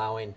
allowing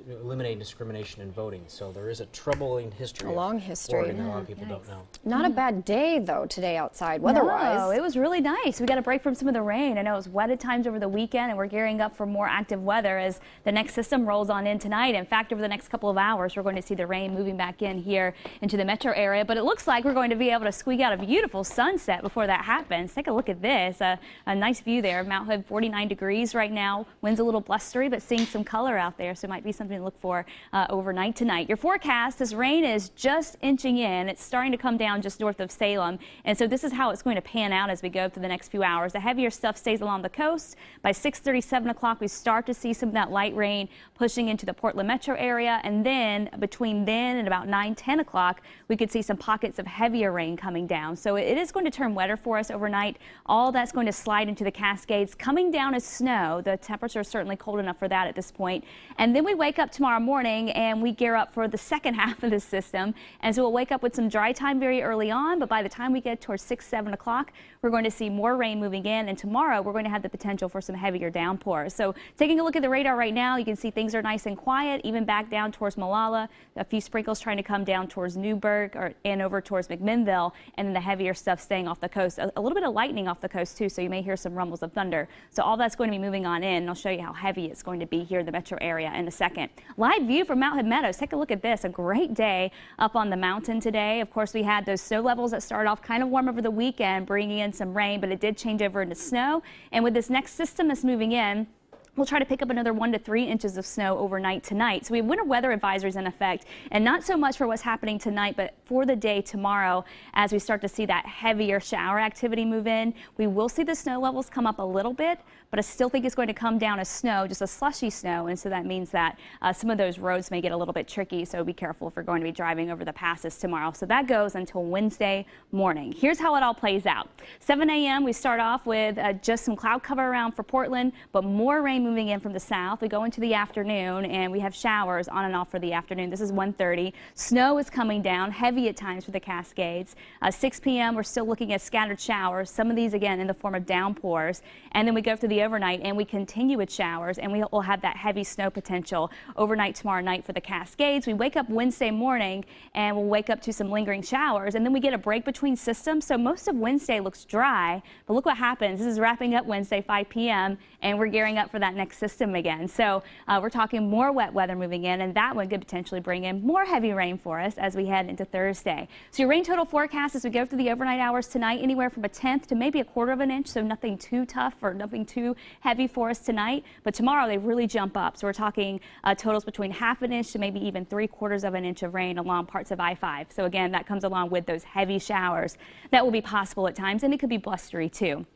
eliminating discrimination in voting. So there is a troubling history. A long history. Oregon that a lot of people don't know. Not a bad day though today outside weather-wise. No, it was really nice. We got a break from some of the rain. I know it was wet at times over the weekend, and we're gearing up for more active weather as the next system rolls on in tonight. In fact, over the next couple of hours, we're going to see the rain moving back in here into the metro area. But it looks like we're going to be able to squeak out a beautiful sunset before that happens. Take a look at this. A nice view there. Mount Hood, 49 degrees right now. Wind's a little blustery, but seeing some color out there, so it might be something to look for overnight tonight. Your forecast, this rain is just inching in. It's starting to come down just north of Salem, and so this is how it's going to pan out as we go through the next few hours. The heavier stuff stays along the coast. By 6:30, 7 o'clock, we start to see some of that light rain pushing into the Portland metro area, and then between then and about 9, 10 o'clock, we could see some pockets of heavier rain coming down. So it is going to turn wetter for us overnight. All that's going to slide into the Cascades, coming down as snow. The temperature is certainly cold enough for that at this point. And then we wake up tomorrow morning and we gear up for the second half of the system. And so we'll wake up with some dry time very early on, but by the time we get towards 6, 7 o'clock, we're going to see more rain moving in. And tomorrow we're going to have the potential for some heavier downpours. So taking a look at the radar right now, you can see things are nice and quiet, even back down towards Malala. A few sprinkles trying to come down towards Newburgh and over towards McMinnville, and then the heavier stuff staying off the coast. A little bit of lightning off the coast too, so you may hear some rumbles of thunder. So all that's going to be moving on in, and I'll show you how heavy it's going to be here in the metro area in a second. Live view from Mount Hood Meadows. Take a look at this. A great day up on the mountain today. Of course, we had those snow levels that started off kind of warm over the weekend, bringing in some rain, but it did change over into snow. And with this next system that's moving in, we'll try to pick up another 1 to 3 inches of snow overnight tonight. So we have winter weather advisories in effect, and not so much for what's happening tonight, but for the day tomorrow as we start to see that heavier shower activity move in. We will see the snow levels come up a little bit, but I still think it's going to come down as snow, just a slushy snow, and so that means that some of those roads may get a little bit tricky, so be careful if we're going to be driving over the passes tomorrow. So that goes until Wednesday morning. Here's how it all plays out. 7 a.m. we start off with just some cloud cover around for Portland, but more rain moving in from the south. We go into the afternoon and we have showers on and off for the afternoon. This is 1:30. Snow is coming down, heavy at times for the Cascades. 6 p.m. we're still looking at scattered showers, some of these again in the form of downpours. And then we go through the overnight and we continue with showers, and we will have that heavy snow potential overnight tomorrow night for the Cascades. We wake up Wednesday morning and we'll wake up to some lingering showers, and then we get a break between systems. So most of Wednesday looks dry, but look what happens. This is wrapping up Wednesday 5 p.m. and we're gearing up for that next system again. So we're talking more wet weather moving in, and that one could potentially bring in more heavy rain for us as we head into Thursday. So your rain total forecast as we go through the overnight hours tonight, anywhere from 1/10 to maybe 1/4 of an inch, so nothing too tough or nothing too heavy for us tonight. But tomorrow they really jump up, so we're talking totals between 1/2 inch to maybe even 3/4 of an inch of rain along parts of I-5. So again, that comes along with those heavy showers that will be possible at times, and it could be blustery too.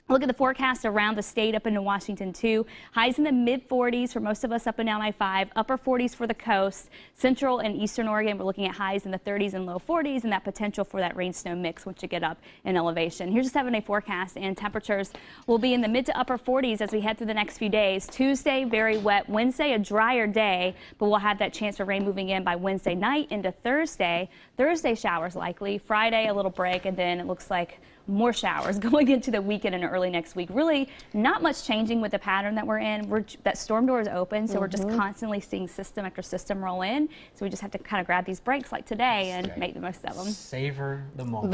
Look at the forecast around the state up into Washington too. Highs in the mid-40s for most of us up and down I-5, upper 40s for the coast. Central and eastern Oregon, we're looking at highs in the 30s and low 40s, and that potential for that rain-snow mix once you get up in elevation. Here's a 7-day forecast, and temperatures will be in the mid to upper 40s as we head through the next few days. Tuesday, very wet. Wednesday, a drier day, but we'll have that chance for rain moving in by Wednesday night into Thursday. Thursday, showers likely. Friday, a little break, and then it looks like more showers going into the weekend and early next week. Really not much changing with the pattern that we're in. That storm door is open, so we're just constantly seeing system after system roll in. So we just have to kind of grab these breaks like today and make the most of them. Savor the moment.